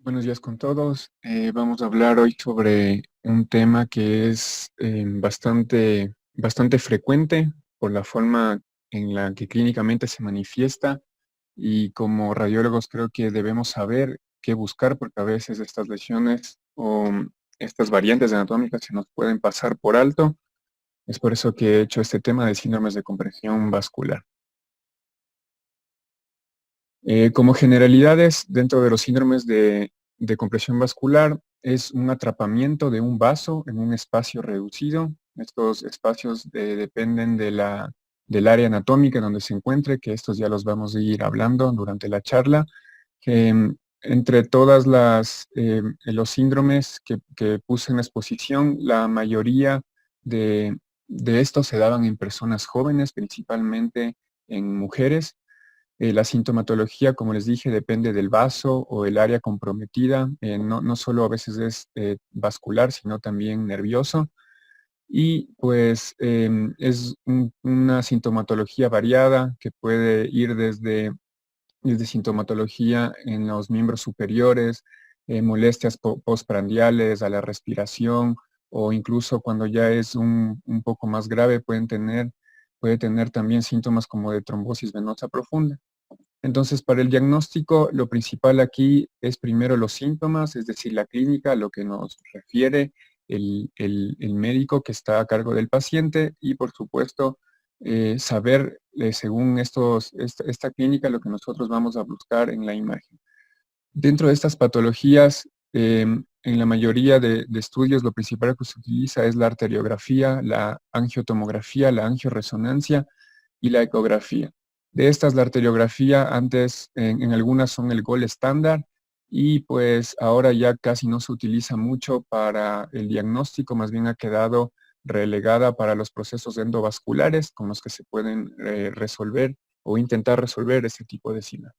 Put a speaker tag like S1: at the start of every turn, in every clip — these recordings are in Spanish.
S1: Buenos días con todos. Vamos a hablar hoy sobre un tema que es bastante frecuente por la forma en la que clínicamente se manifiesta y como radiólogos creo que debemos saber qué buscar porque a veces estas lesiones o estas variantes anatómicas se nos pueden pasar por alto. Es por eso que he hecho este tema de síndromes de compresión vascular. Como generalidades, dentro de los síndromes de compresión vascular, es un atrapamiento de un vaso en un espacio reducido. Estos espacios dependen del área anatómica en donde se encuentre, que estos ya los vamos a ir hablando durante la charla. Entre todas los síndromes que puse en exposición, la mayoría de estos se daban en personas jóvenes, principalmente en mujeres. La sintomatología, como les dije, depende del vaso o el área comprometida. No solo a veces es vascular, sino también nervioso. Y pues es una sintomatología variada que puede ir desde sintomatología en los miembros superiores, molestias postprandiales, a la respiración, o incluso cuando ya es un poco más grave puede tener también síntomas como de trombosis venosa profunda. Entonces, para el diagnóstico, lo principal aquí es primero los síntomas, es decir, la clínica, lo que nos refiere el médico que está a cargo del paciente y, por supuesto, saber, según esta clínica, lo que nosotros vamos a buscar en la imagen. Dentro de estas patologías, en la mayoría de estudios, lo principal que se utiliza es la arteriografía, la angiotomografía, la angioresonancia y la ecografía. De estas, la arteriografía antes en algunas son el gold estándar y pues ahora ya casi no se utiliza mucho para el diagnóstico, más bien ha quedado relegada para los procesos endovasculares con los que se pueden resolver o intentar resolver este tipo de síndrome.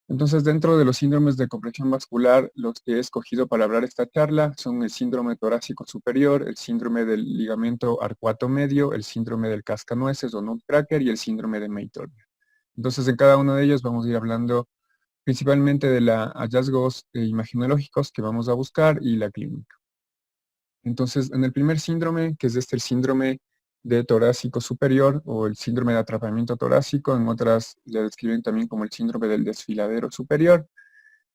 S1: Entonces, dentro de los síndromes de compresión vascular, los que he escogido para hablar esta charla son el síndrome torácico superior, el síndrome del ligamento arcuato medio, el síndrome del cascanueces o nutcracker y el síndrome de Meitornia. Entonces, en cada uno de ellos vamos a ir hablando principalmente de los hallazgos imaginológicos que vamos a buscar y la clínica. Entonces, en el primer síndrome, que es el síndrome de torácico superior o el síndrome de atrapamiento torácico, en otras le describen también como el síndrome del desfiladero superior.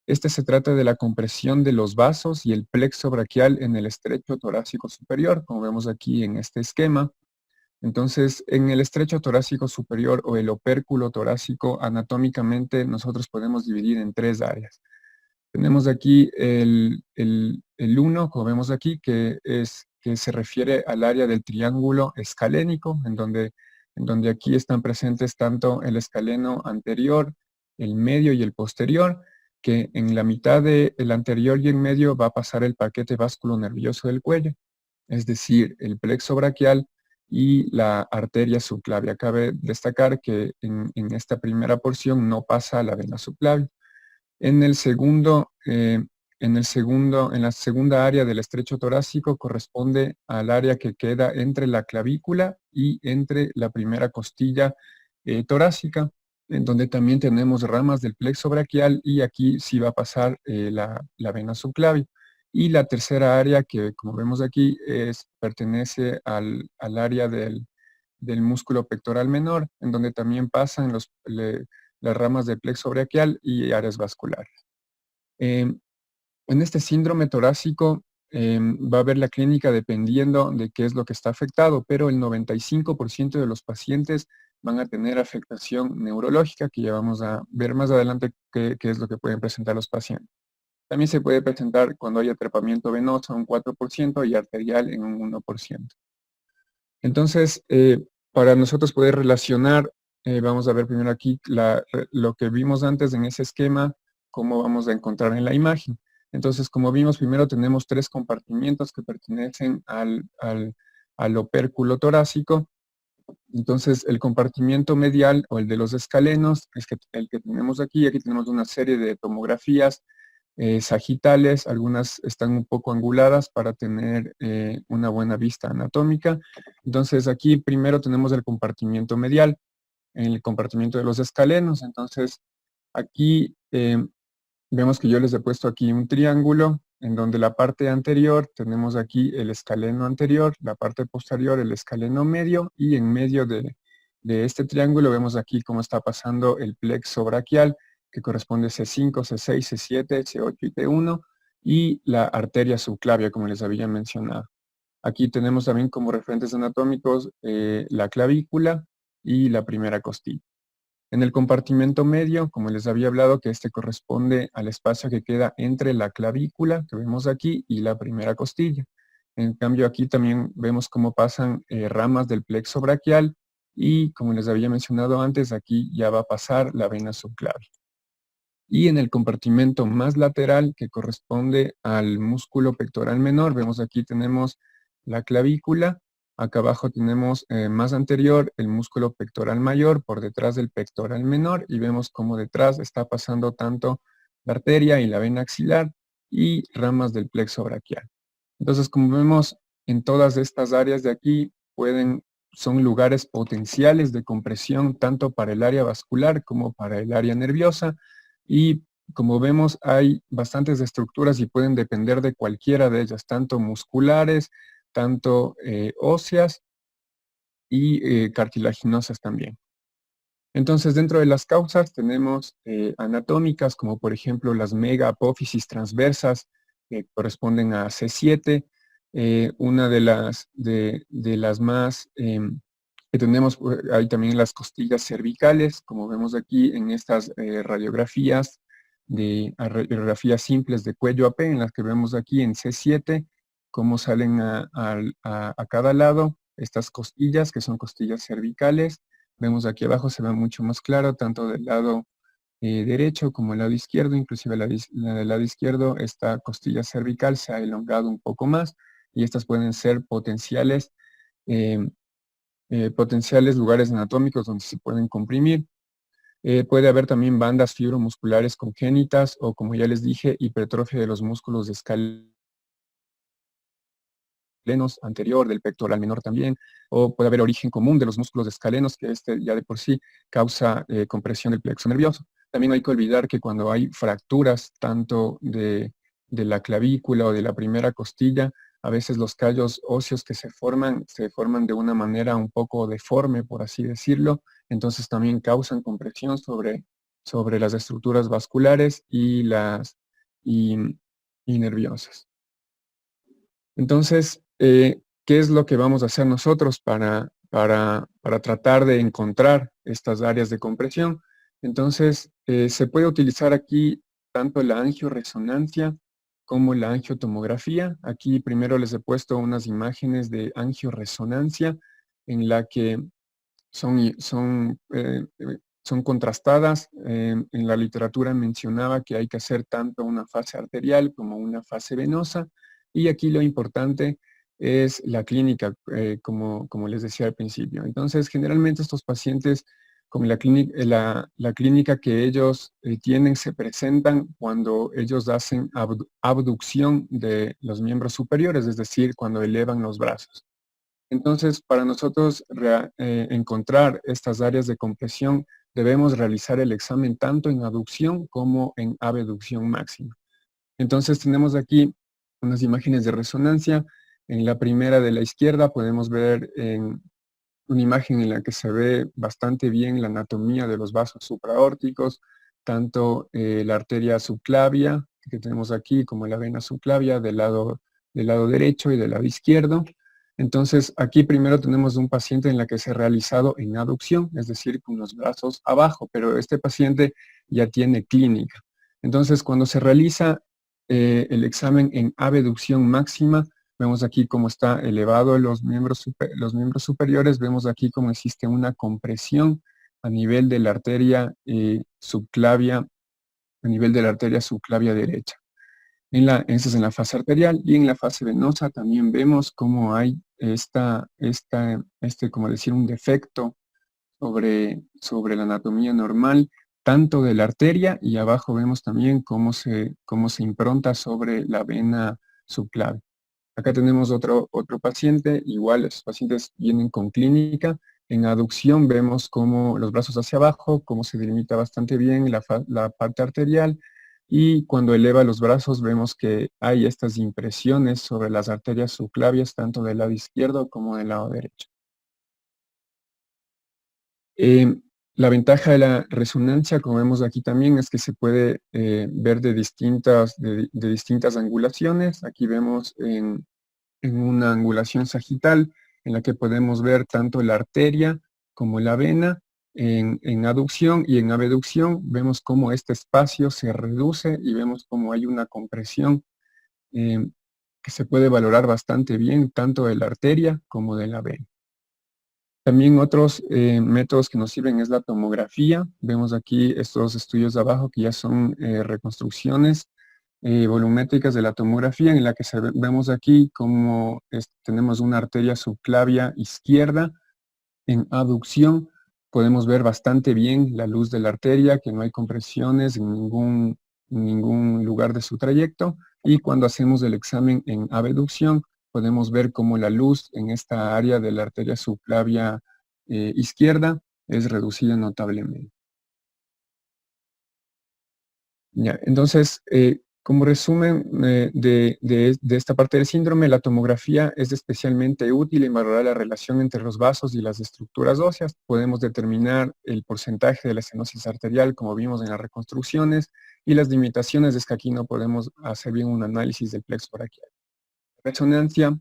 S1: Este se trata de la compresión de los vasos y el plexo braquial en el estrecho torácico superior, como vemos aquí en este esquema. Entonces, en el estrecho torácico superior o el opérculo torácico, anatómicamente nosotros podemos dividir en tres áreas. Tenemos aquí el 1, como vemos aquí, que se refiere al área del triángulo escalénico, en donde aquí están presentes tanto el escaleno anterior, el medio y el posterior, que en la mitad del anterior y en medio va a pasar el paquete vasculonervioso del cuello, es decir, el plexo braquial y la arteria subclavia. Cabe destacar que en esta primera porción no pasa la vena subclavia. En el segundo, en la segunda área del estrecho torácico corresponde al área que queda entre la clavícula y entre la primera costilla torácica, en donde también tenemos ramas del plexo braquial y aquí sí va a pasar la vena subclavia. Y la tercera área que, como vemos aquí, pertenece al área del músculo pectoral menor, en donde también pasan las ramas del plexo braquial y áreas vasculares. En este síndrome torácico va a haber la clínica dependiendo de qué es lo que está afectado, pero el 95% de los pacientes van a tener afectación neurológica, que ya vamos a ver más adelante qué es lo que pueden presentar los pacientes. También se puede presentar cuando hay atrapamiento venoso un 4% y arterial en un 1%. Entonces, para nosotros poder relacionar, vamos a ver primero aquí lo que vimos antes en ese esquema, cómo vamos a encontrar en la imagen. Entonces, como vimos, primero tenemos tres compartimientos que pertenecen al opérculo torácico. Entonces, el compartimiento medial o el de los escalenos es el que tenemos aquí. Aquí tenemos una serie de tomografías sagitales, algunas están un poco anguladas para tener una buena vista anatómica. Entonces aquí primero tenemos el compartimiento medial, el compartimiento de los escalenos. Entonces Aquí vemos que yo les he puesto aquí un triángulo en donde la parte anterior tenemos aquí el escaleno anterior, la parte posterior el escaleno medio, y en medio de este triángulo vemos aquí cómo está pasando el plexo braquial, que corresponde a C5, C6, C7, C8 y T1, y la arteria subclavia, como les había mencionado. Aquí tenemos también como referentes anatómicos la clavícula y la primera costilla. En el compartimento medio, como les había hablado, que este corresponde al espacio que queda entre la clavícula, que vemos aquí, y la primera costilla. En cambio, aquí también vemos cómo pasan ramas del plexo braquial, y como les había mencionado antes, aquí ya va a pasar la vena subclavia. Y en el compartimento más lateral, que corresponde al músculo pectoral menor, vemos aquí tenemos la clavícula, acá abajo tenemos más anterior el músculo pectoral mayor por detrás del pectoral menor, y vemos cómo detrás está pasando tanto la arteria y la vena axilar y ramas del plexo braquial. Entonces, como vemos, en todas estas áreas de aquí son lugares potenciales de compresión tanto para el área vascular como para el área nerviosa, y como vemos hay bastantes estructuras y pueden depender de cualquiera de ellas, tanto musculares, tanto óseas y cartilaginosas también. Entonces, dentro de las causas tenemos anatómicas, como por ejemplo las mega-apófisis transversas, que corresponden a C7. Una de las más que tenemos, hay también las costillas cervicales, como vemos aquí en estas radiografías simples de cuello AP, en las que vemos aquí en C7, cómo salen a cada lado estas costillas, que son costillas cervicales. Vemos aquí abajo, se ve mucho más claro, tanto del lado derecho como el lado izquierdo, inclusive la del lado izquierdo, esta costilla cervical se ha elongado un poco más, y estas pueden ser eh, potenciales lugares anatómicos donde se pueden comprimir. Puede haber también bandas fibromusculares congénitas o, como ya les dije, hipertrofia de los músculos de escalenos anterior, del pectoral menor también, o puede haber origen común de los músculos escalenos, que este ya de por sí causa compresión del plexo nervioso. También no hay que olvidar que cuando hay fracturas tanto de la clavícula o de la primera costilla, a veces los callos óseos que se forman de una manera un poco deforme, por así decirlo, entonces también causan compresión sobre las estructuras vasculares y nerviosas. Entonces, ¿qué es lo que vamos a hacer nosotros para tratar de encontrar estas áreas de compresión? Entonces, se puede utilizar aquí tanto la angioresonancia como la angiotomografía. Aquí primero les he puesto unas imágenes de angioresonancia en la que son contrastadas. En la literatura mencionaba que hay que hacer tanto una fase arterial como una fase venosa, y aquí lo importante es la clínica, como les decía al principio. Entonces, generalmente estos pacientes, como la clínica que ellos tienen, se presentan cuando ellos hacen abducción de los miembros superiores, es decir, cuando elevan los brazos. Entonces, para nosotros encontrar estas áreas de compresión, debemos realizar el examen tanto en aducción como en abducción máxima. Entonces, tenemos aquí unas imágenes de resonancia. En la primera de la izquierda podemos ver una imagen en la que se ve bastante bien la anatomía de los vasos supraórticos, tanto la arteria subclavia que tenemos aquí como la vena subclavia del lado derecho y del lado izquierdo. Entonces, aquí primero tenemos un paciente en la que se ha realizado en aducción, es decir, con los brazos abajo, pero este paciente ya tiene clínica. Entonces, cuando se realiza el examen en abducción máxima, vemos aquí cómo está elevado los miembros superiores, vemos aquí cómo existe una compresión a nivel de la arteria subclavia, a nivel de la arteria subclavia derecha. Esa es en la fase arterial, y en la fase venosa también vemos cómo hay como decir, un defecto sobre la anatomía normal, tanto de la arteria, y abajo vemos también cómo se impronta sobre la vena subclavia. Acá tenemos otro paciente, igual los pacientes vienen con clínica, En aducción vemos cómo los brazos hacia abajo, cómo se delimita bastante bien la parte arterial, y cuando eleva los brazos vemos que hay estas impresiones sobre las arterias subclavias, tanto del lado izquierdo como del lado derecho. Em, la ventaja de la resonancia, como vemos aquí también, es que se puede ver de distintas angulaciones. Aquí vemos en una angulación sagital en la que podemos ver tanto la arteria como la vena en aducción, y en abducción vemos cómo este espacio se reduce y vemos cómo hay una compresión eh, que se puede valorar bastante bien tanto de la arteria como de la vena. También otros métodos que nos sirven es la tomografía. Vemos aquí estos estudios de abajo que ya son reconstrucciones volumétricas de la tomografía, en la que vemos aquí cómo tenemos una arteria subclavia izquierda en aducción. Podemos ver bastante bien la luz de la arteria, que no hay compresiones en ningún lugar de su trayecto. Y cuando hacemos el examen en abducción, podemos ver cómo la luz en esta área de la arteria subclavia izquierda es reducida notablemente. Ya, entonces, como resumen de esta parte del síndrome, la tomografía es especialmente útil en valorar la relación entre los vasos y las estructuras óseas. Podemos determinar el porcentaje de la estenosis arterial, como vimos en las reconstrucciones, y las limitaciones es que aquí no podemos hacer bien un análisis del plexo braquial. Resonancia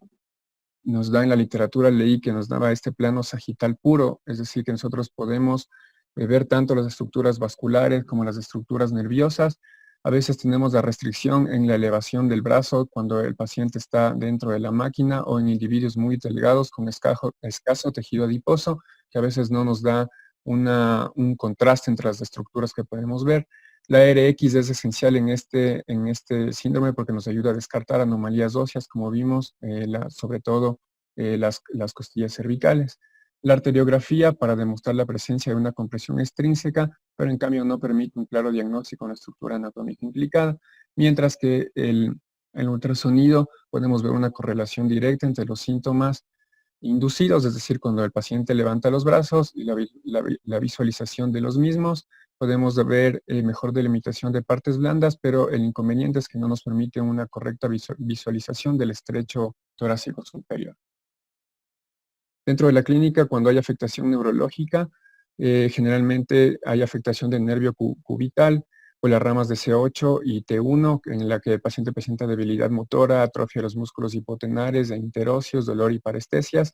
S1: nos da en la literatura, leí que nos daba este plano sagital puro, es decir, que nosotros podemos ver tanto las estructuras vasculares como las estructuras nerviosas. A veces tenemos la restricción en la elevación del brazo cuando el paciente está dentro de la máquina, o en individuos muy delgados con escaso tejido adiposo, que a veces no nos da un contraste entre las estructuras que podemos ver. La RX es esencial en este síndrome porque nos ayuda a descartar anomalías óseas, como vimos, sobre todo las costillas cervicales. La arteriografía para demostrar la presencia de una compresión extrínseca, pero en cambio no permite un claro diagnóstico en la estructura anatómica implicada, mientras que el ultrasonido podemos ver una correlación directa entre los síntomas inducidos, es decir, cuando el paciente levanta los brazos y la visualización de los mismos. Podemos ver mejor delimitación de partes blandas, pero el inconveniente es que no nos permite una correcta visualización del estrecho torácico superior. Dentro de la clínica, cuando hay afectación neurológica, generalmente hay afectación del nervio cubital o las ramas de C8 y T1, en la que el paciente presenta debilidad motora, atrofia de los músculos hipotenares, e interóseos, dolor y parestesias,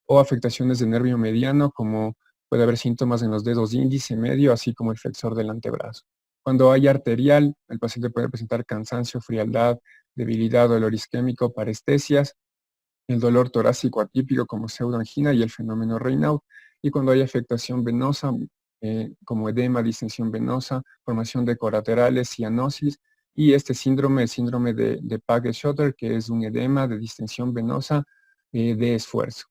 S1: o afectaciones del nervio mediano, como puede haber síntomas en los dedos índice, medio, así como el flexor del antebrazo. Cuando hay arterial, el paciente puede presentar cansancio, frialdad, debilidad, dolor isquémico, parestesias, el dolor torácico atípico como pseudoangina y el fenómeno Raynaud. Y cuando hay afectación venosa, como edema, distensión venosa, formación de colaterales, cianosis, y este síndrome, el síndrome de Paget-Schotter, que es un edema de distensión venosa de esfuerzo.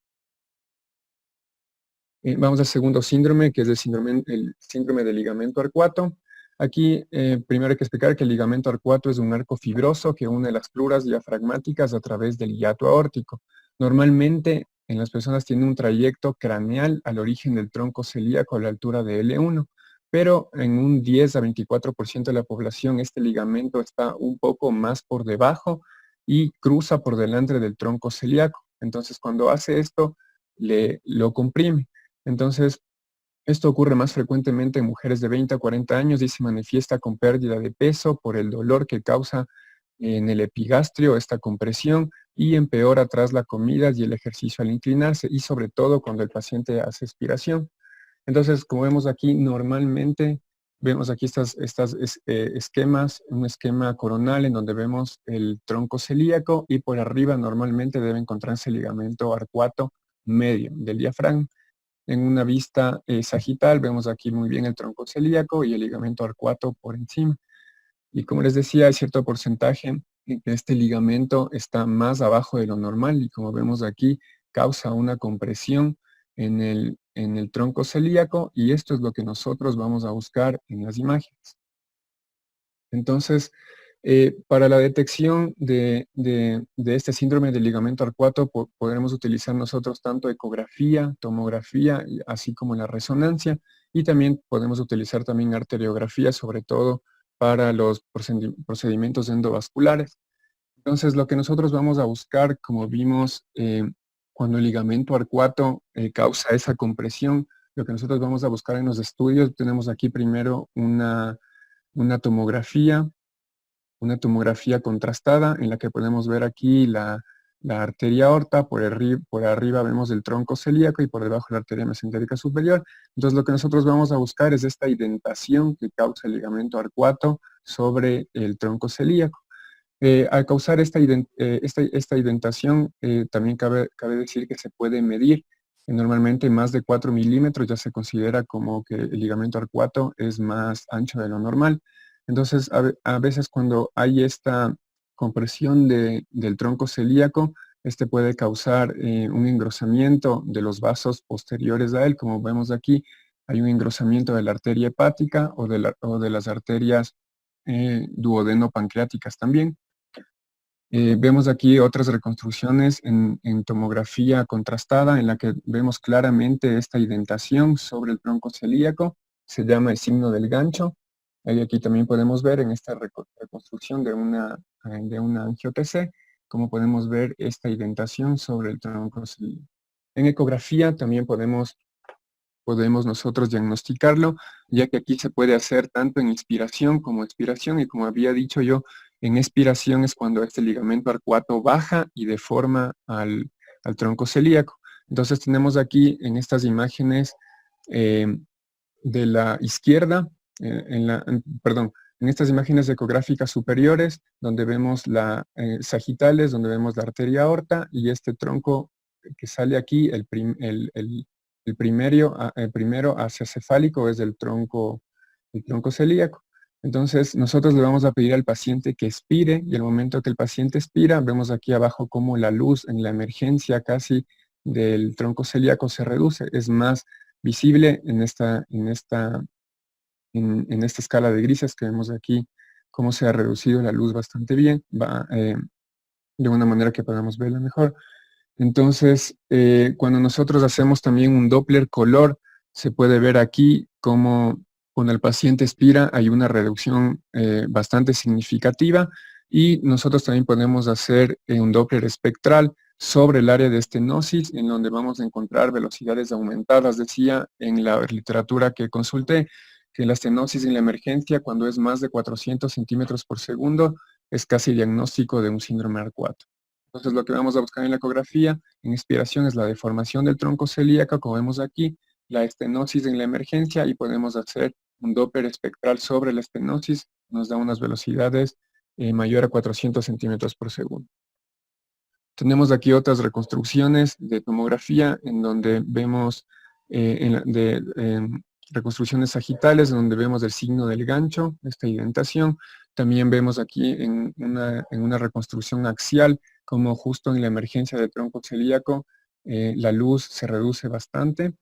S1: Vamos al segundo síndrome, que es el síndrome del ligamento arcuato. Aquí, primero hay que explicar que el ligamento arcuato es un arco fibroso que une las pluras diafragmáticas a través del hiato aórtico. Normalmente, en las personas tiene un trayecto craneal al origen del tronco celíaco a la altura de L1, pero en un 10 a 24% de la población este ligamento está un poco más por debajo y cruza por delante del tronco celíaco. Entonces, cuando hace esto, lo comprime. Entonces, esto ocurre más frecuentemente en mujeres de 20 a 40 años y se manifiesta con pérdida de peso por el dolor que causa en el epigastrio esta compresión, y empeora tras la comida y el ejercicio al inclinarse, y sobre todo cuando el paciente hace expiración. Entonces, como vemos aquí, normalmente vemos aquí estas esquemas, un esquema coronal en donde vemos el tronco celíaco, y por arriba normalmente debe encontrarse el ligamento arcuato medio del diafragma. En una vista sagital vemos aquí muy bien el tronco celíaco y el ligamento arcuato por encima. Y como les decía, hay cierto porcentaje en que este ligamento está más abajo de lo normal, y como vemos aquí, causa una compresión en el tronco celíaco, y esto es lo que nosotros vamos a buscar en las imágenes. Entonces, Para la detección de este síndrome del ligamento arcuato podremos utilizar nosotros tanto ecografía, tomografía, así como la resonancia, y también podemos utilizar también arteriografía, sobre todo para los procedimientos endovasculares. Entonces, lo que nosotros vamos a buscar, como vimos, cuando el ligamento arcuato causa esa compresión, lo que nosotros vamos a buscar en los estudios, tenemos aquí primero una tomografía, una tomografía contrastada en la que podemos ver aquí la arteria aorta, por arriba vemos el tronco celíaco y por debajo la arteria mesentérica superior. Entonces lo que nosotros vamos a buscar es esta indentación que causa el ligamento arcuato sobre el tronco celíaco. Al causar esta indentación, también cabe decir que se puede medir. Normalmente más de 4 milímetros ya se considera como que el ligamento arcuato es más ancho de lo normal. Entonces, a veces cuando hay esta compresión del tronco celíaco, este puede causar un engrosamiento de los vasos posteriores a él. Como vemos aquí, hay un engrosamiento de la arteria hepática o de las arterias duodeno-pancreáticas también. Vemos aquí otras reconstrucciones en tomografía contrastada en la que vemos claramente esta indentación sobre el tronco celíaco. Se llama el signo del gancho. Ahí aquí también podemos ver en esta reconstrucción de una angio-TC, cómo podemos ver esta indentación sobre el tronco celíaco. En ecografía también podemos nosotros diagnosticarlo, ya que aquí se puede hacer tanto en inspiración como expiración, y como había dicho yo, en expiración es cuando este ligamento arcuato baja y deforma al tronco celíaco. Entonces tenemos aquí en estas imágenes eh, de la izquierda, perdón, en estas imágenes ecográficas superiores, donde vemos sagitales, donde vemos la arteria aorta y este tronco que sale aquí, el primero hacia cefálico es el tronco celíaco. Entonces, nosotros le vamos a pedir al paciente que expire, y al momento que el paciente expira, vemos aquí abajo cómo la luz en la emergencia casi del tronco celíaco se reduce. Es más visible en esta escala de grises que vemos aquí, cómo se ha reducido la luz bastante bien, de una manera que podamos verla mejor. Entonces, cuando nosotros hacemos también un Doppler color, se puede ver aquí cómo cuando el paciente expira hay una reducción bastante significativa, y nosotros también podemos hacer un Doppler espectral sobre el área de estenosis, en donde vamos a encontrar velocidades aumentadas. Decía en la literatura que consulté que la estenosis en la emergencia, cuando es más de 400 centímetros por segundo, es casi diagnóstico de un síndrome arcuato. Entonces, lo que vamos a buscar en la ecografía, en expiración, es la deformación del tronco celíaco, como vemos aquí, la estenosis en la emergencia, y podemos hacer un Doppler espectral sobre la estenosis, nos da unas velocidades mayor a 400 centímetros por segundo. Tenemos aquí otras reconstrucciones de tomografía en donde vemos reconstrucciones sagitales, donde vemos el signo del gancho, esta indentación. También vemos aquí en una reconstrucción axial, como justo en la emergencia del tronco celíaco, la luz se reduce bastante.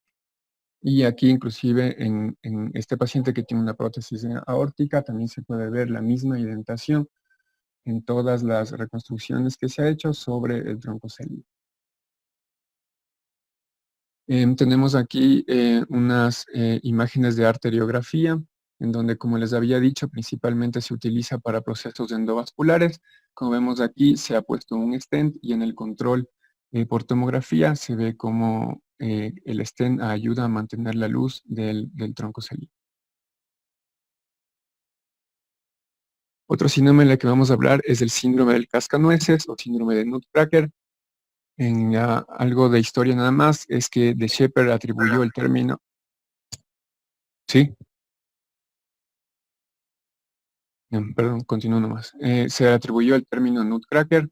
S1: Y aquí inclusive en este paciente que tiene una prótesis aórtica, también se puede ver la misma indentación en todas las reconstrucciones que se ha hecho sobre el tronco celíaco. Tenemos aquí unas imágenes de arteriografía, en donde, como les había dicho, principalmente se utiliza para procesos endovasculares. Como vemos aquí, se ha puesto un stent, y en el control por tomografía se ve cómo el stent ayuda a mantener la luz del tronco celíaco. Otro síndrome del que vamos a hablar es el síndrome del cascanueces o síndrome de Nutcracker. Algo de historia nada más, es que De Sheppard atribuyó el término. ¿Sí? Perdón, continúo nomás. Se atribuyó el término Nutcracker.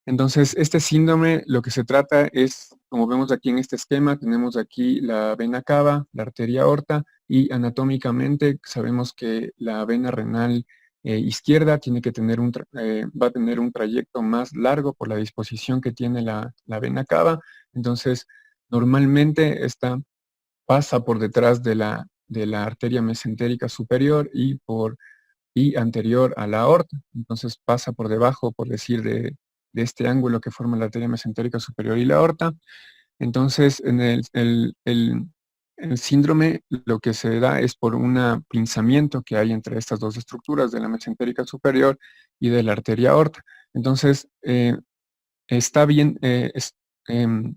S1: Entonces, este síndrome, lo que se trata es, como vemos aquí en este esquema, tenemos aquí la vena cava, la arteria aorta, y anatómicamente sabemos que la vena renal izquierda va a tener un trayecto más largo por la disposición que tiene la vena cava. Entonces, normalmente esta pasa por detrás de la arteria mesentérica superior y por y anterior a la aorta. Entonces pasa por debajo, por decir, de este ángulo que forma la arteria mesentérica superior y la aorta. Entonces, en el síndrome lo que se da es por un pinzamiento que hay entre estas dos estructuras de la mesentérica superior y de la arteria aorta. Entonces, está bien, em,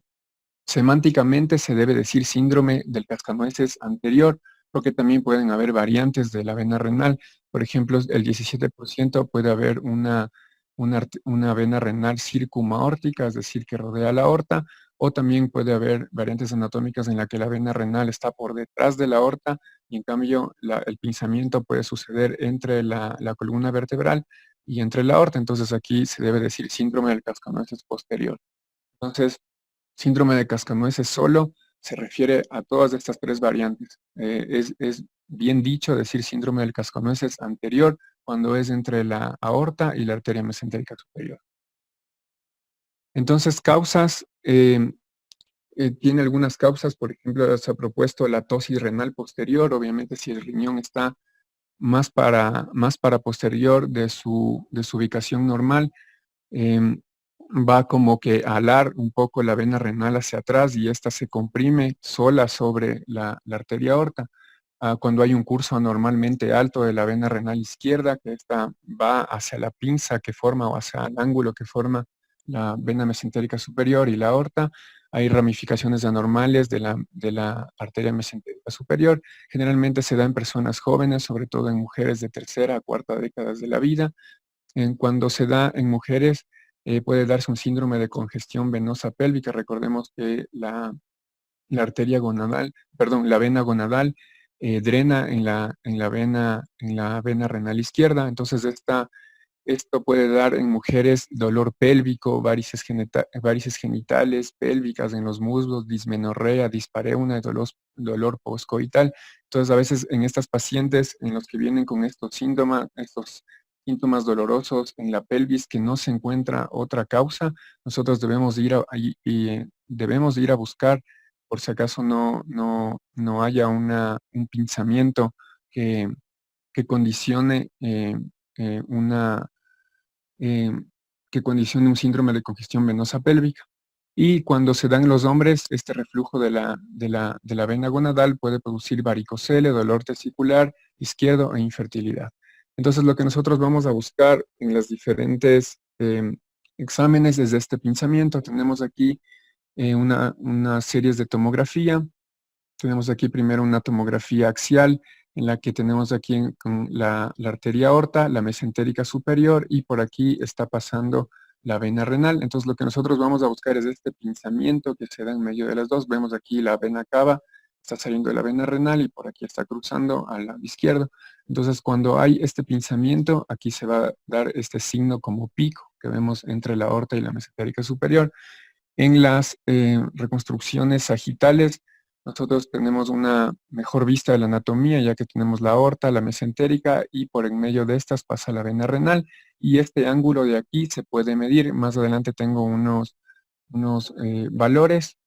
S1: semánticamente se debe decir síndrome del cascanueces anterior, porque también pueden haber variantes de la vena renal. Por ejemplo, el 17% puede haber una vena renal circumaórtica, es decir, que rodea la aorta, o también puede haber variantes anatómicas en la que la vena renal está por detrás de la aorta y en cambio el pinzamiento puede suceder entre la columna vertebral y entre la aorta. Entonces aquí se debe decir síndrome del cascanueces posterior. Entonces, síndrome de cascanueces solo se refiere a todas estas tres variantes. Es bien dicho decir síndrome del cascanueces anterior cuando es entre la aorta y la arteria mesentérica superior. Entonces, causas, tiene algunas causas, por ejemplo, se ha propuesto la tosis renal posterior, obviamente si el riñón está más para posterior de su ubicación normal, em, va como que a alar un poco la vena renal hacia atrás y ésta se comprime sola sobre la arteria aorta. Cuando hay un curso anormalmente alto de la vena renal izquierda, que ésta va hacia la pinza que forma o hacia el ángulo que forma la vena mesentérica superior y la aorta, hay ramificaciones anormales de la arteria mesentérica superior. Generalmente se da en personas jóvenes, sobre todo en mujeres de tercera a cuarta décadas de la vida. Cuando se da en mujeres, puede darse un síndrome de congestión venosa pélvica. Recordemos que la arteria gonadal, perdón, la vena gonadal drena en la vena renal izquierda. Entonces, esto puede dar en mujeres dolor pélvico, varices genitales, pélvicas en los muslos, dismenorrea, dispareunia, dolor postcoital. Entonces, a veces en estas pacientes en los que vienen con estos síntomas dolorosos en la pelvis que no se encuentra otra causa, nosotros debemos ir a buscar por si acaso no haya un pinzamiento que condicione eh, una eh, que condicione un síndrome de congestión venosa pélvica. Y cuando se da en los hombres, este reflujo de la vena gonadal puede producir varicocele, dolor testicular izquierdo e infertilidad. Entonces, lo que nosotros vamos a buscar en las diferentes exámenes desde este pinzamiento, tenemos aquí unas series de tomografía. Tenemos aquí primero una tomografía axial en la que tenemos aquí con la arteria aorta, la mesentérica superior y por aquí está pasando la vena renal. Entonces lo que nosotros vamos a buscar es este pinzamiento que se da en medio de las dos. Vemos aquí la vena cava, está saliendo de la vena renal y por aquí está cruzando al lado izquierdo. Entonces cuando hay este pinzamiento, aquí se va a dar este signo como pico que vemos entre la aorta y la mesentérica superior. En las reconstrucciones sagitales, nosotros tenemos una mejor vista de la anatomía, ya que tenemos la aorta, la mesentérica, y por en medio de estas pasa la vena renal, y este ángulo de aquí se puede medir. Más adelante tengo unos valores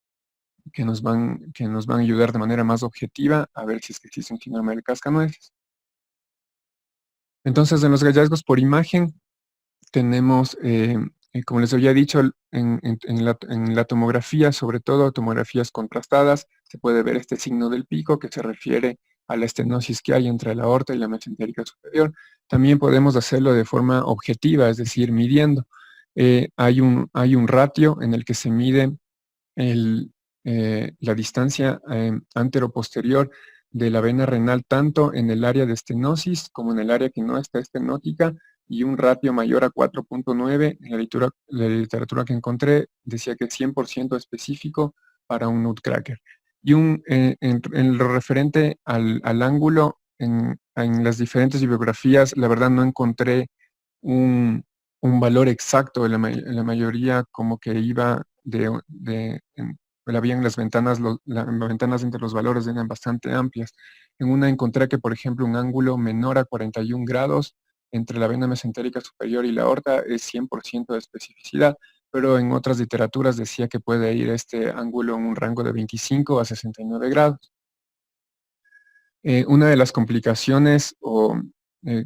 S1: que nos van a ayudar de manera más objetiva a ver si es que existe un síndrome del cascanueces. Entonces, en los hallazgos por imagen, tenemos, como les había dicho, en la tomografía, sobre todo tomografías contrastadas, se puede ver este signo del pico que se refiere a la estenosis que hay entre la aorta y la mesentérica superior. También podemos hacerlo de forma objetiva, es decir, midiendo. Hay un ratio en el que se mide la distancia anteroposterior de la vena renal tanto en el área de estenosis como en el área que no está estenótica, y un ratio mayor a 4.9. En la literatura que encontré decía que es 100% específico para un nutcracker. Y en lo referente al ángulo, en las diferentes bibliografías, la verdad no encontré un valor exacto. En la mayoría como que iba habían las ventanas, las ventanas entre los valores eran bastante amplias. En una encontré que, por ejemplo, un ángulo menor a 41 grados entre la vena mesentérica superior y la aorta es 100% de especificidad, pero en otras literaturas decía que puede ir este ángulo en un rango de 25 a 69 grados. Una de las complicaciones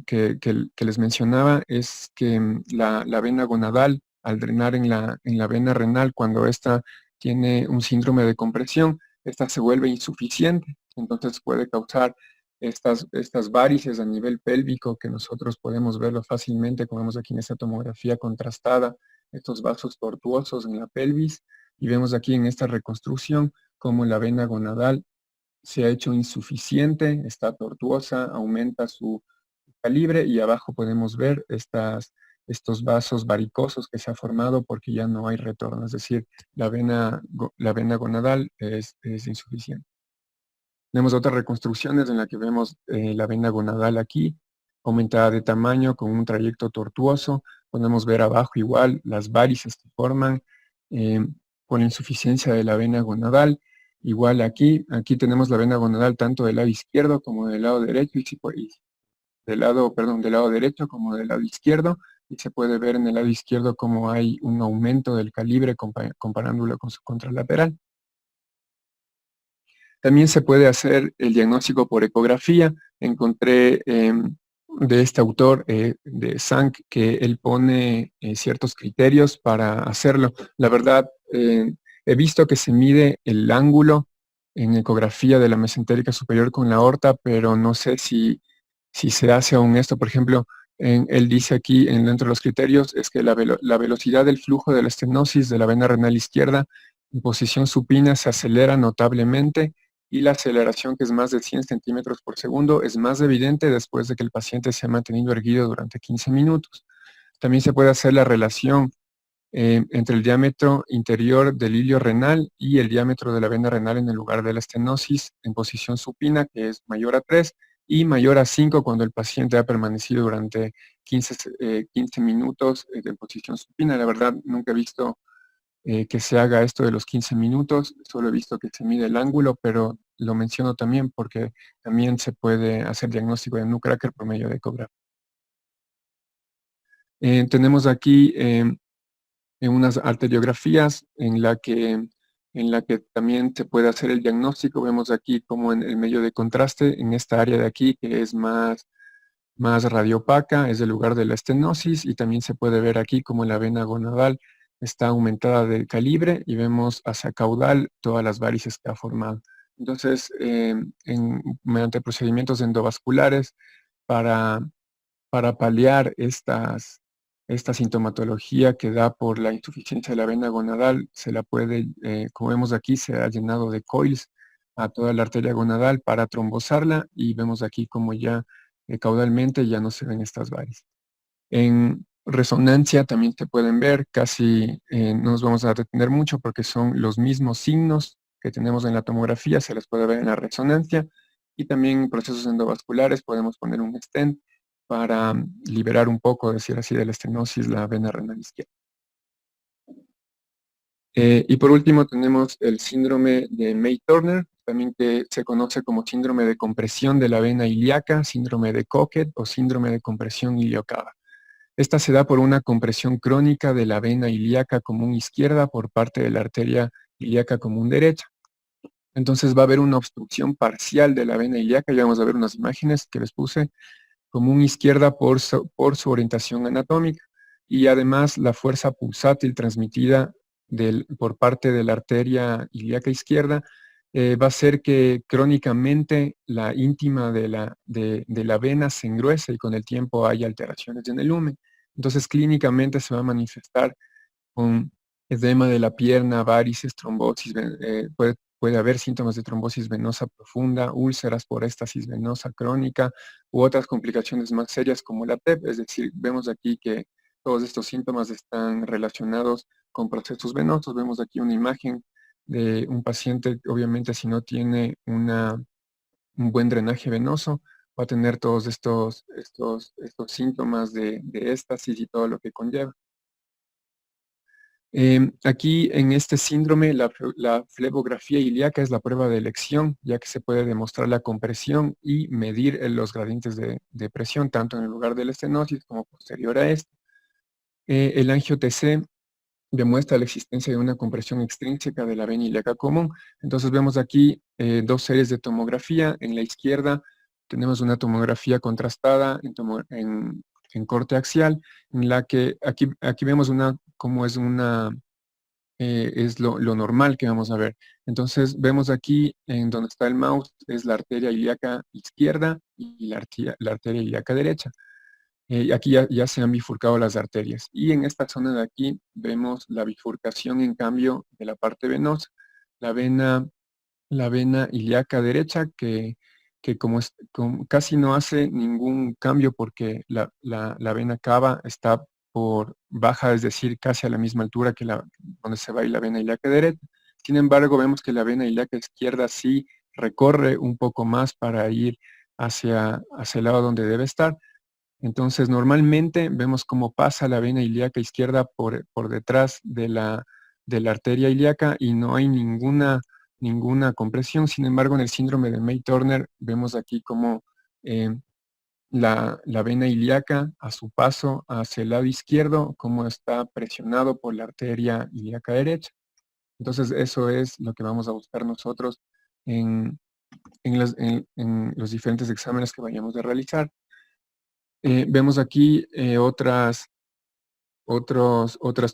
S1: que les mencionaba es que la vena gonadal, al drenar en la vena renal, cuando ésta tiene un síndrome de compresión, esta se vuelve insuficiente, entonces puede causar estas varices a nivel pélvico que nosotros podemos verlo fácilmente, como vemos aquí en esta tomografía contrastada, estos vasos tortuosos en la pelvis, y vemos aquí en esta reconstrucción cómo la vena gonadal se ha hecho insuficiente, está tortuosa, aumenta su calibre y abajo podemos ver estos vasos varicosos que se ha formado porque ya no hay retorno, es decir, la vena gonadal es insuficiente. Tenemos otras reconstrucciones en las que vemos la vena gonadal aquí, aumentada de tamaño con un trayecto tortuoso. Podemos ver abajo igual las varices que forman eh, por la insuficiencia de la vena gonadal. Igual aquí tenemos la vena gonadal tanto del lado izquierdo como del lado derecho y del lado derecho como del lado izquierdo. Y se puede ver en el lado izquierdo cómo hay un aumento del calibre comparándolo con su contralateral. También se puede hacer el diagnóstico por ecografía. Encontré de este autor, de Sank, que él pone ciertos criterios para hacerlo. La verdad, he visto que se mide el ángulo en ecografía de la mesentérica superior con la aorta, pero no sé si se hace aún esto. Por ejemplo, él dice aquí, dentro de los criterios, es que la velocidad del flujo de la estenosis de la vena renal izquierda en posición supina se acelera notablemente y la aceleración, que es más de 100 centímetros por segundo, es más evidente después de que el paciente se ha mantenido erguido durante 15 minutos. También se puede hacer la relación entre el diámetro interior del hilio renal y el diámetro de la vena renal en el lugar de la estenosis en posición supina, que es mayor a 3 y mayor a 5 cuando el paciente ha permanecido durante 15 minutos en posición supina. La verdad, nunca he visto que se haga esto de los 15 minutos, solo he visto que se mide el ángulo, pero lo menciono también porque también se puede hacer diagnóstico de nutcracker por medio de ecografía. Tenemos aquí en unas arteriografías en la que también se puede hacer el diagnóstico. Vemos aquí como en el medio de contraste, en esta área de aquí que es más radiopaca, es el lugar de la estenosis, y también se puede ver aquí como la vena gonadal está aumentada de calibre y vemos hacia caudal todas las varices que ha formado. Entonces, mediante procedimientos endovasculares para paliar esta sintomatología que da por la insuficiencia de la vena gonadal, se la puede, como vemos aquí, se ha llenado de coils a toda la arteria gonadal para trombosarla, y vemos aquí como ya caudalmente ya no se ven estas varices. En resonancia también se pueden ver, casi no nos vamos a detener mucho porque son los mismos signos que tenemos en la tomografía, se les puede ver en la resonancia, y también en procesos endovasculares podemos poner un stent para liberar un poco, decir así, de la estenosis la vena renal izquierda. Y por último tenemos el síndrome de May-Turner, también que se conoce como síndrome de compresión de la vena ilíaca, síndrome de Cocket o síndrome de compresión iliocava. Esta se da por una compresión crónica de la vena ilíaca común izquierda por parte de la arteria ilíaca común derecha. Entonces va a haber una obstrucción parcial de la vena ilíaca, ya vamos a ver unas imágenes que les puse, común izquierda por su orientación anatómica, y además la fuerza pulsátil transmitida por parte de la arteria ilíaca izquierda va a hacer que crónicamente la íntima de la vena se engruese y con el tiempo haya alteraciones en el lumen. Entonces clínicamente se va a manifestar con edema de la pierna, varices, trombosis, puede haber síntomas de trombosis venosa profunda, úlceras por éstasis venosa crónica u otras complicaciones más serias como la TEP. Es decir, vemos aquí que todos estos síntomas están relacionados con procesos venosos. Vemos aquí una imagen de un paciente, obviamente si no tiene un buen drenaje venoso, va a tener todos estos síntomas de éstasis y todo lo que conlleva. Aquí en este síndrome la flebografía ilíaca es la prueba de elección, ya que se puede demostrar la compresión y medir los gradientes de presión, tanto en el lugar de la estenosis como posterior a esto. El angio-TC demuestra la existencia de una compresión extrínseca de la vena ilíaca común. Entonces vemos aquí dos series de tomografía. En la izquierda tenemos una tomografía contrastada en corte axial, en la que aquí vemos cómo es es lo normal que vamos a ver. Entonces vemos aquí en donde está el mouse, es la arteria ilíaca izquierda y la arteria ilíaca derecha. Aquí ya se han bifurcado las arterias. Y en esta zona de aquí vemos la bifurcación, en cambio, de la parte venosa. La vena ilíaca derecha, que casi no hace ningún cambio porque la vena cava está por baja, es decir, casi a la misma altura que donde se va la vena ilíaca derecha. Sin embargo, vemos que la vena ilíaca izquierda sí recorre un poco más para ir hacia el lado donde debe estar. Entonces, normalmente vemos cómo pasa la vena ilíaca izquierda por detrás de la arteria ilíaca y no hay ninguna compresión. Sin embargo, en el síndrome de May-Turner vemos aquí cómo la vena ilíaca a su paso hacia el lado izquierdo, cómo está presionado por la arteria ilíaca derecha. Entonces, eso es lo que vamos a buscar nosotros en los diferentes exámenes que vayamos a realizar. Vemos aquí otras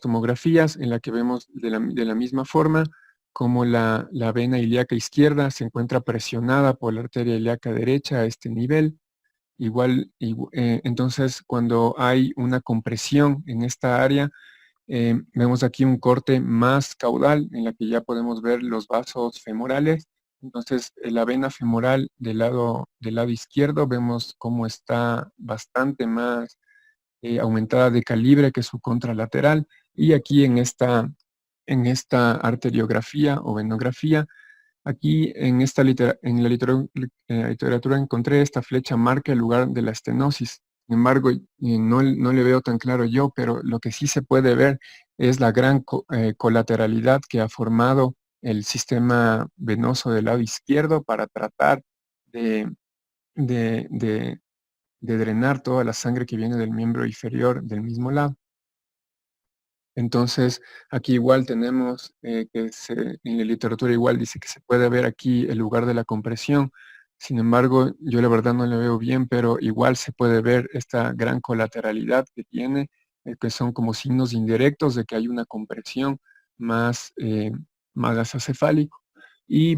S1: tomografías en la que vemos de la misma forma como la vena ilíaca izquierda se encuentra presionada por la arteria ilíaca derecha a este nivel. Entonces, cuando hay una compresión en esta área, vemos aquí un corte más caudal en la que ya podemos ver los vasos femorales. Entonces, la vena femoral del lado izquierdo vemos cómo está bastante más aumentada de calibre que su contralateral. Y aquí en esta arteriografía o venografía, aquí en la literatura encontré esta flecha marca el lugar de la estenosis. Sin embargo, no le veo tan claro yo, pero lo que sí se puede ver es la gran colateralidad que ha formado el sistema venoso del lado izquierdo para tratar de, de de drenar toda la sangre que viene del miembro inferior del mismo lado. Entonces, aquí igual tenemos en la literatura igual dice que se puede ver aquí el lugar de la compresión. Sin embargo, yo la verdad no le veo bien, pero igual se puede ver esta gran colateralidad que tiene, que son como signos indirectos de que hay una compresión más gasocefálico. Y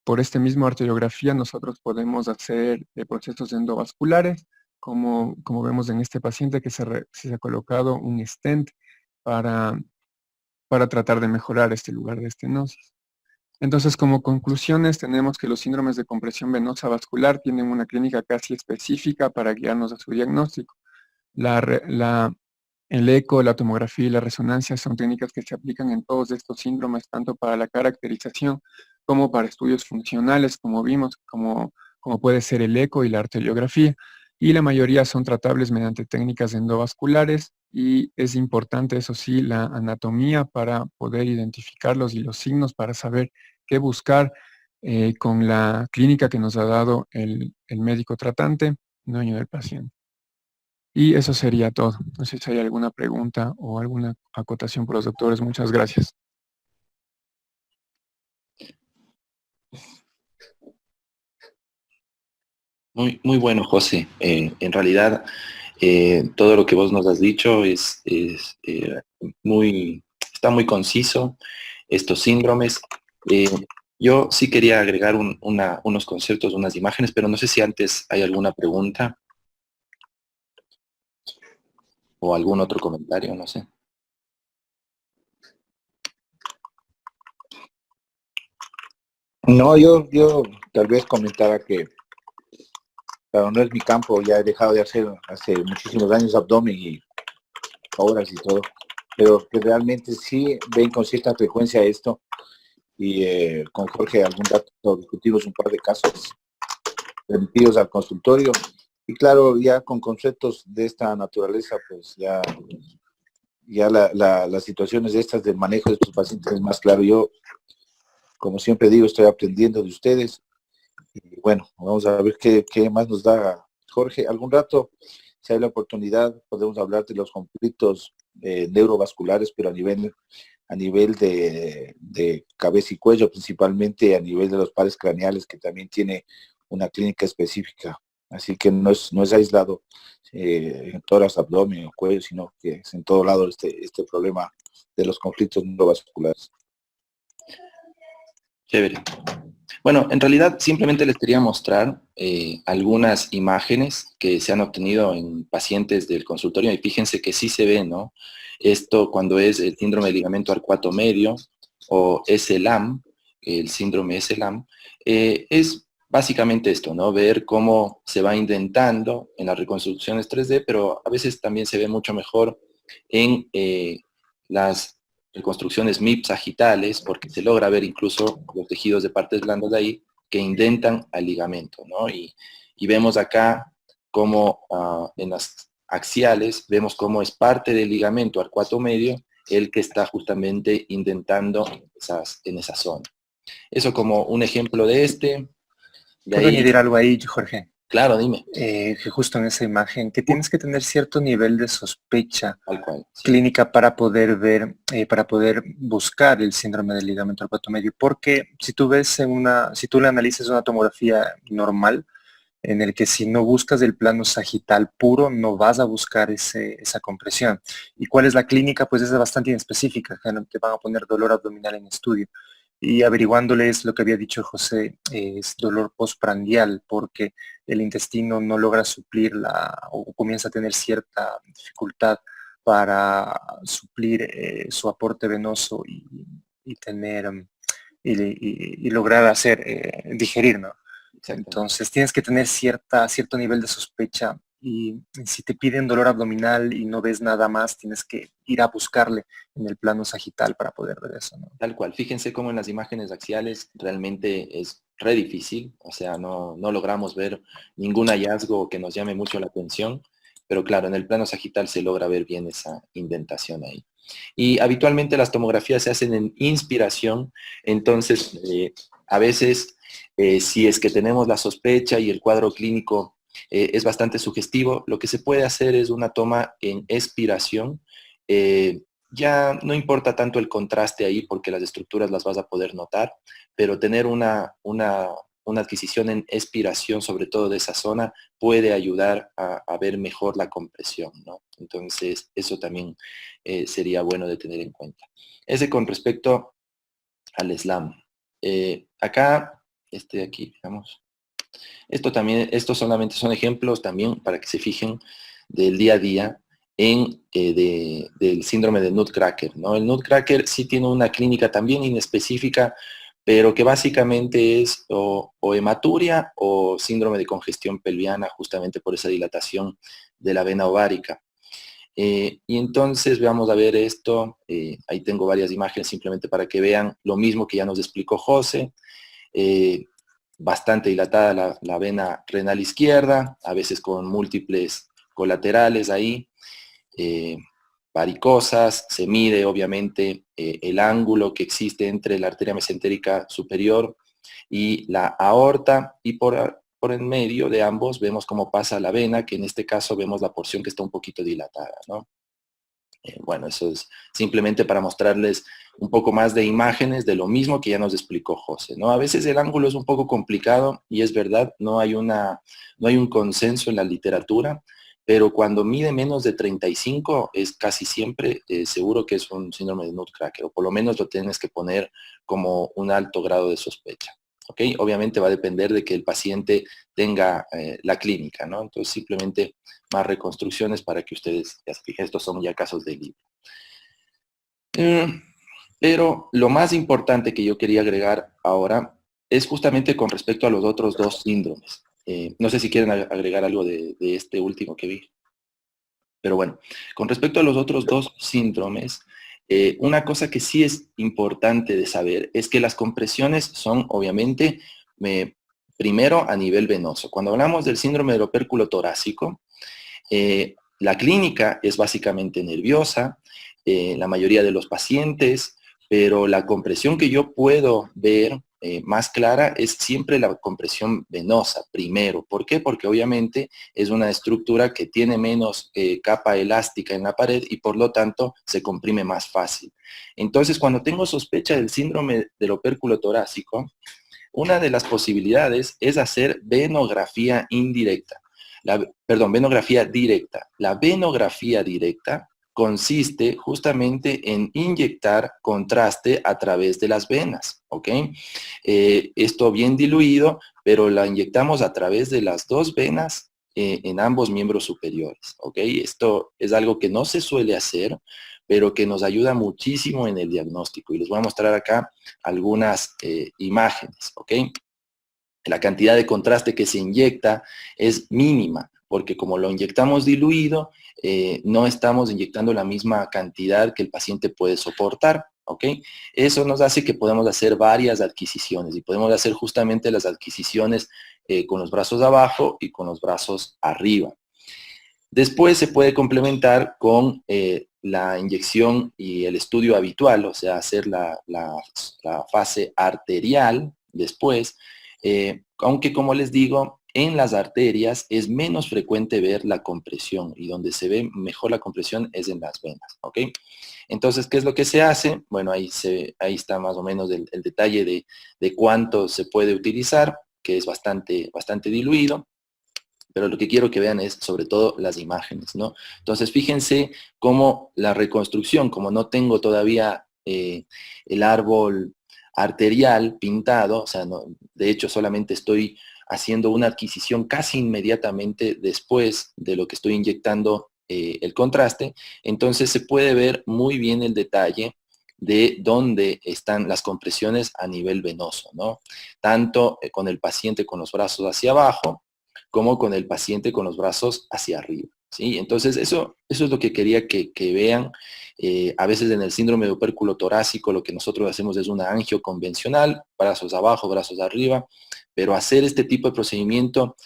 S1: por este mismo arteriografía nosotros podemos hacer procesos endovasculares, como vemos en este paciente que se ha colocado un stent para, para tratar de mejorar este lugar de estenosis. Entonces, como conclusiones, tenemos que los síndromes de compresión venosa vascular tienen una clínica casi específica para guiarnos a su diagnóstico. El eco, la tomografía y la resonancia son técnicas que se aplican en todos estos síndromes, tanto para la caracterización como para estudios funcionales, como vimos, como puede ser el eco y la arteriografía. Y la mayoría son tratables mediante técnicas endovasculares y es importante, eso sí, la anatomía para poder identificarlos y los signos para saber qué buscar con la clínica que nos ha dado el médico tratante, dueño del paciente. Y eso sería todo. No sé si hay alguna pregunta o alguna acotación por los doctores. Muchas gracias.
S2: Muy bueno, José. En realidad, todo lo que vos nos has dicho está muy conciso, estos síndromes. Eh, yo sí quería agregar unos conceptos, unas imágenes, pero no sé si antes hay alguna pregunta o algún otro comentario, no sé.
S3: No, yo tal vez comentaba que, claro, no es mi campo, ya he dejado de hacer hace muchísimos años abdomen y horas y todo, pero que realmente sí ven con cierta frecuencia esto y con Jorge algún dato discutimos un par de casos remitidos al consultorio y claro, ya con conceptos de esta naturaleza, pues ya las situaciones de estas del manejo de estos pacientes es más claro. Yo, como siempre digo, estoy aprendiendo de ustedes. Y bueno, vamos a ver qué más nos da Jorge. Algún rato, si hay la oportunidad, podemos hablar de los conflictos neurovasculares, pero a nivel de cabeza y cuello, principalmente a nivel de los pares craneales, que también tiene una clínica específica. Así que no es aislado en tórax, abdomen o cuello, sino que es en todo lado este problema de los conflictos neurovasculares.
S2: Chévere. Bueno, en realidad simplemente les quería mostrar algunas imágenes que se han obtenido en pacientes del consultorio y fíjense que sí se ve, ¿no? Esto cuando es el síndrome de ligamento arcuato medio o SLAM, el síndrome SLAM, es básicamente esto, ¿no? Ver cómo se va indentando en las reconstrucciones 3D, pero a veces también se ve mucho mejor en las reconstrucciones MIP sagitales, porque se logra ver incluso los tejidos de partes blandas de ahí que indentan al ligamento, ¿no? Y vemos acá cómo en las axiales, vemos cómo es parte del ligamento arcuato medio el que está justamente indentando en esa zona. Eso como un ejemplo de este. De
S4: ¿Puedo
S2: ahí,
S4: añadir algo ahí, Jorge?
S2: claro, dime.
S4: Que justo en esa imagen, que tienes que tener cierto nivel de sospecha
S2: Tal cual. Sí.
S4: clínica para poder ver, para poder buscar el síndrome del ligamento arcuato medio, porque si tú ves si tú le analizas una tomografía normal, en el que si no buscas el plano sagital puro, no vas a buscar esa compresión. ¿Y cuál es la clínica? Pues es bastante inespecífica, que van a poner dolor abdominal en estudio. Y averiguándoles lo que había dicho José, es dolor postprandial, porque el intestino no logra suplir o comienza a tener cierta dificultad para suplir su aporte venoso y tener y lograr digerir, ¿no? Entonces tienes que tener cierto nivel de sospecha y si te piden dolor abdominal y no ves nada más, tienes que ir a buscarle en el plano sagital para poder ver eso, ¿no?
S2: Tal cual. Fíjense cómo en las imágenes axiales realmente es re difícil, o sea, no logramos ver ningún hallazgo que nos llame mucho la atención, pero claro, en el plano sagital se logra ver bien esa indentación ahí. Y habitualmente las tomografías se hacen en inspiración, entonces a veces si es que tenemos la sospecha y el cuadro clínico es bastante sugestivo, lo que se puede hacer es una toma en expiración. Ya no importa tanto el contraste ahí porque las estructuras las vas a poder notar, pero tener una adquisición en expiración, sobre todo de esa zona, puede ayudar a ver mejor la compresión, ¿no? Entonces, eso también sería bueno de tener en cuenta. Ese con respecto al SLAM. Acá, aquí, digamos. Estos solamente son ejemplos también para que se fijen del día a día del síndrome de Nutcracker, ¿no? El Nutcracker sí tiene una clínica también inespecífica, pero que básicamente es o hematuria o síndrome de congestión pelviana, justamente por esa dilatación de la vena ovárica. Y entonces vamos a ver esto, ahí tengo varias imágenes simplemente para que vean lo mismo que ya nos explicó José. Bastante dilatada la vena renal izquierda, a veces con múltiples colaterales ahí, varicosas, se mide obviamente el ángulo que existe entre la arteria mesentérica superior y la aorta, y por en medio de ambos vemos cómo pasa la vena, que en este caso vemos la porción que está un poquito dilatada, ¿no? Bueno, eso es simplemente para mostrarles un poco más de imágenes de lo mismo que ya nos explicó José, ¿no? A veces el ángulo es un poco complicado y es verdad, no hay un consenso en la literatura, pero cuando mide menos de 35 es casi siempre seguro que es un síndrome de Nutcracker, o por lo menos lo tienes que poner como un alto grado de sospecha. ¿Ok? Obviamente va a depender de que el paciente tenga la clínica, ¿no? Entonces simplemente más reconstrucciones para que ustedes ya se fijen, estos son ya casos de libro. Pero lo más importante que yo quería agregar ahora es justamente con respecto a los otros dos síndromes. No sé si quieren agregar algo de este último que vi. Pero bueno, con respecto a los otros dos síndromes, una cosa que sí es importante de saber es que las compresiones son obviamente primero a nivel venoso. Cuando hablamos del síndrome del opérculo torácico, la clínica es básicamente nerviosa, la mayoría de los pacientes, pero la compresión que yo puedo ver más clara es siempre la compresión venosa, primero. ¿Por qué? Porque obviamente es una estructura que tiene menos capa elástica en la pared y por lo tanto se comprime más fácil. Entonces, cuando tengo sospecha del síndrome del opérculo torácico, una de las posibilidades es hacer venografía indirecta. Venografía directa. La venografía directa consiste justamente en inyectar contraste a través de las venas, ¿ok? Esto bien diluido, pero la inyectamos a través de las dos venas en ambos miembros superiores, ¿ok? Esto es algo que no se suele hacer, pero que nos ayuda muchísimo en el diagnóstico. Y les voy a mostrar acá algunas imágenes, ¿ok? La cantidad de contraste que se inyecta es mínima, porque como lo inyectamos diluido, no estamos inyectando la misma cantidad que el paciente puede soportar, ¿ok? Eso nos hace que podamos hacer varias adquisiciones y podemos hacer justamente las adquisiciones con los brazos abajo y con los brazos arriba. Después se puede complementar con la inyección y el estudio habitual, o sea, hacer la fase arterial después, aunque como les digo, en las arterias es menos frecuente ver la compresión y donde se ve mejor la compresión es en las venas, ¿ok? Entonces, ¿qué es lo que se hace? Bueno, ahí está más o menos el detalle de cuánto se puede utilizar, que es bastante diluido. Pero lo que quiero que vean es sobre todo las imágenes, ¿no? Entonces, fíjense cómo la reconstrucción, como no tengo todavía el árbol arterial pintado, o sea, de hecho solamente estoy haciendo una adquisición casi inmediatamente después de lo que estoy inyectando el contraste, entonces se puede ver muy bien el detalle de dónde están las compresiones a nivel venoso, ¿no? Tanto con el paciente con los brazos hacia abajo, como con el paciente con los brazos hacia arriba, ¿sí? Entonces, eso es lo que quería que vean. A veces en el síndrome de opérculo torácico lo que nosotros hacemos es una angio convencional, brazos abajo, brazos arriba, pero hacer este tipo de procedimiento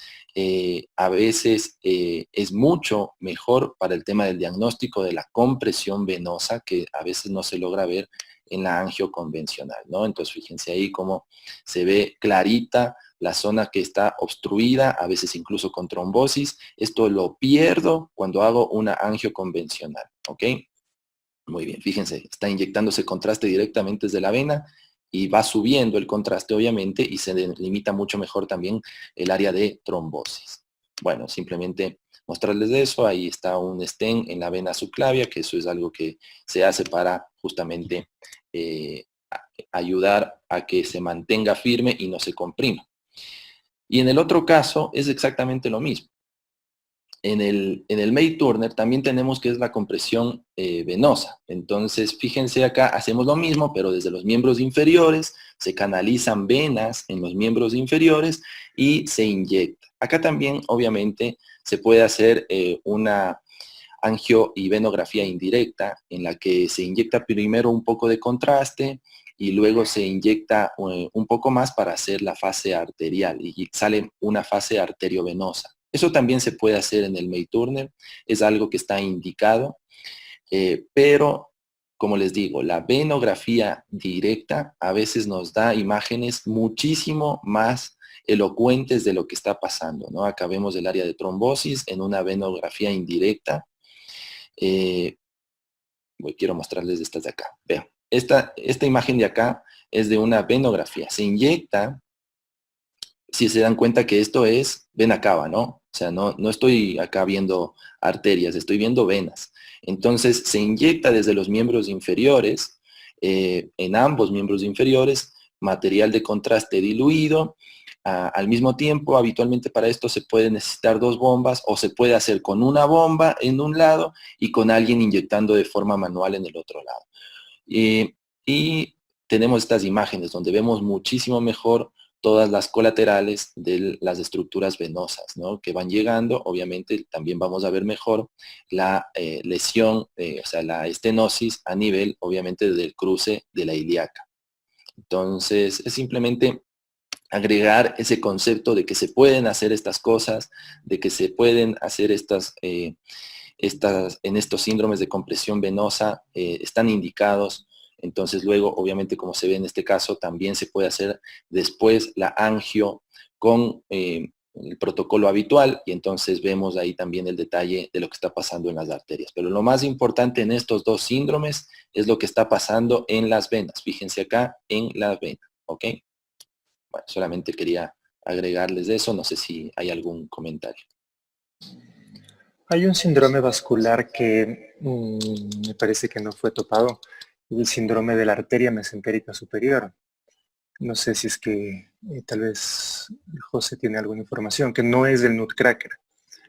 S2: a veces es mucho mejor para el tema del diagnóstico de la compresión venosa, que a veces no se logra ver en la angio convencional, ¿no? Entonces, fíjense ahí cómo se ve clarita la zona que está obstruida, a veces incluso con trombosis. Esto lo pierdo cuando hago una angio convencional, ¿ok? Muy bien, fíjense, está inyectándose contraste directamente desde la vena y va subiendo el contraste, obviamente, y se delimita mucho mejor también el área de trombosis. Bueno, simplemente mostrarles eso. Ahí está un stent en la vena subclavia, que eso es algo que se hace para justamente ayudar a que se mantenga firme y no se comprima. Y en el otro caso es exactamente lo mismo. En el May Turner también tenemos que es la compresión venosa. Entonces, fíjense acá, hacemos lo mismo, pero desde los miembros inferiores, se canalizan venas en los miembros inferiores y se inyecta. Acá también, obviamente, se puede hacer una angio y venografía indirecta, en la que se inyecta primero un poco de contraste, y luego se inyecta un poco más para hacer la fase arterial y sale una fase arteriovenosa. Eso también se puede hacer en el May Turner, es algo que está indicado, pero como les digo, la venografía directa a veces nos da imágenes muchísimo más elocuentes de lo que está pasando, ¿no? Acá vemos el área de trombosis en una venografía indirecta. Quiero mostrarles estas de acá. Vean, esta imagen de acá es de una venografía. Se inyecta, si se dan cuenta que esto es vena cava, ¿no? O sea, no estoy acá viendo arterias, estoy viendo venas. Entonces, se inyecta desde los miembros inferiores, en ambos miembros inferiores, material de contraste diluido. Al mismo tiempo, habitualmente para esto se puede necesitar dos bombas o se puede hacer con una bomba en un lado y con alguien inyectando de forma manual en el otro lado. Y tenemos estas imágenes donde vemos muchísimo mejor todas las colaterales de las estructuras venosas, ¿no? Que van llegando. Obviamente también vamos a ver mejor la lesión, o sea, la estenosis a nivel, obviamente, del cruce de la ilíaca. Entonces, es simplemente agregar ese concepto de que se pueden hacer estas cosas, de que se pueden hacer en estos síndromes de compresión venosa, están indicados. Entonces luego, obviamente, como se ve en este caso, también se puede hacer después la angio con el protocolo habitual, y entonces vemos ahí también el detalle de lo que está pasando en las arterias. Pero lo más importante en estos dos síndromes es lo que está pasando en las venas. Fíjense acá en la vena, ¿ok? bueno, solamente quería agregarles eso, no sé si hay algún comentario.
S4: Hay un síndrome vascular que me parece que no fue topado, el síndrome de la arteria mesentérica superior. No sé si es que tal vez José tiene alguna información, que no es del nutcracker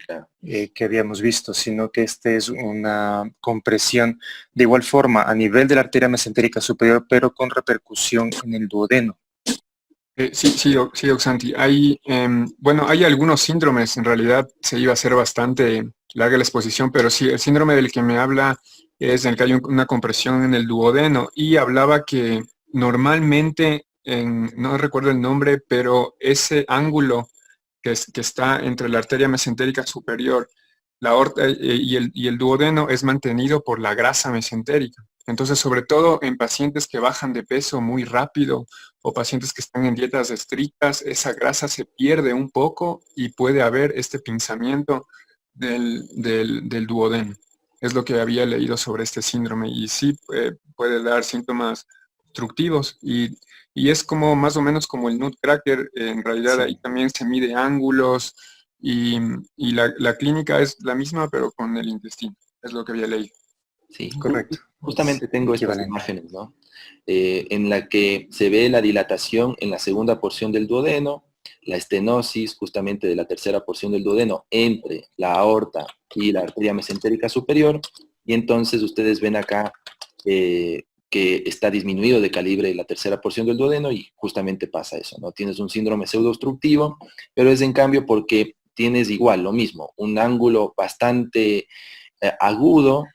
S2: Claro.
S4: que habíamos visto, sino que este es una compresión de igual forma a nivel de la arteria mesentérica superior, pero con repercusión en el duodeno.
S1: Sí, Oxanti. Hay, bueno, hay algunos síndromes, en realidad se iba a hacer bastante larga la exposición, pero sí, el síndrome del que me habla es en el que hay una compresión en el duodeno y hablaba que normalmente, no recuerdo el nombre, pero ese ángulo que está entre la arteria mesentérica superior, la aorta y el duodeno es mantenido por la grasa mesentérica. Entonces, sobre todo en pacientes que bajan de peso muy rápido o pacientes que están en dietas estrictas, esa grasa se pierde un poco y puede haber este pinzamiento del duodeno. Es lo que había leído sobre este síndrome y sí puede dar síntomas obstructivos y es como más o menos como el nutcracker, en realidad
S2: Sí.
S1: ahí también se mide ángulos y la clínica es la misma pero con el intestino, es lo que había leído.
S2: Sí,
S4: Correcto.
S2: justamente tengo estas
S4: Equivalente.
S2: imágenes, ¿no? En la que se ve la dilatación en la segunda porción del duodeno, la estenosis justamente de la tercera porción del duodeno entre la aorta y la arteria mesentérica superior, y entonces ustedes ven acá que está disminuido de calibre la tercera porción del duodeno y justamente pasa eso, ¿no? Tienes un síndrome pseudoobstructivo, pero es en cambio porque tienes igual, lo mismo, un ángulo bastante agudo,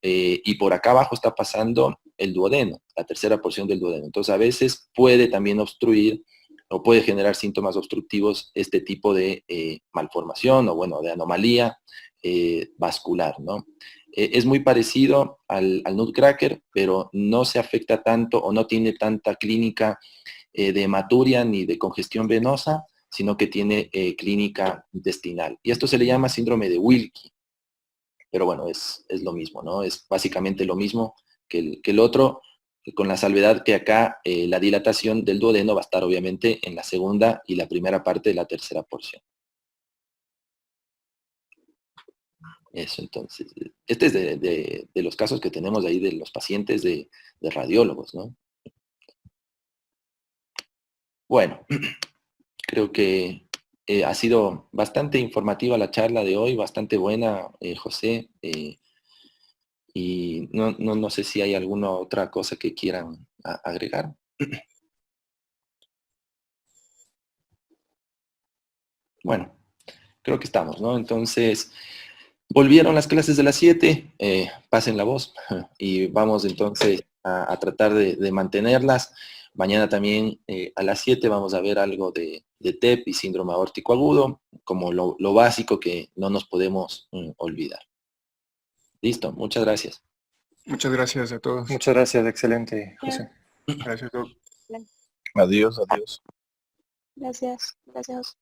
S2: y por acá abajo está pasando el duodeno, la tercera porción del duodeno. Entonces a veces puede también obstruir o puede generar síntomas obstructivos este tipo de malformación o bueno, de anomalía vascular, ¿no? Es muy parecido al nutcracker, pero no se afecta tanto o no tiene tanta clínica de hematuria ni de congestión venosa, sino que tiene clínica intestinal. Y esto se le llama síndrome de Wilkie. Pero bueno, es lo mismo, ¿no? Es básicamente lo mismo que el otro, con la salvedad que acá la dilatación del duodeno va a estar obviamente en la segunda y la primera parte de la tercera porción. Eso, entonces, este es de los casos que tenemos ahí de los pacientes de radiólogos, ¿no? Bueno, creo que ha sido bastante informativa la charla de hoy, bastante buena, José. Y no sé si hay alguna otra cosa que quieran agregar. Bueno, creo que estamos, ¿no? Entonces, volvieron las clases de las 7, pasen la voz y vamos entonces a tratar de mantenerlas. Mañana también a las 7 vamos a ver algo de TEP y síndrome aórtico agudo, como lo básico que no nos podemos olvidar. Listo, muchas gracias.
S1: Muchas gracias a todos.
S4: Muchas gracias, excelente, José.
S1: Gracias, Doc.
S3: Adiós, adiós.
S5: Gracias. Gracias.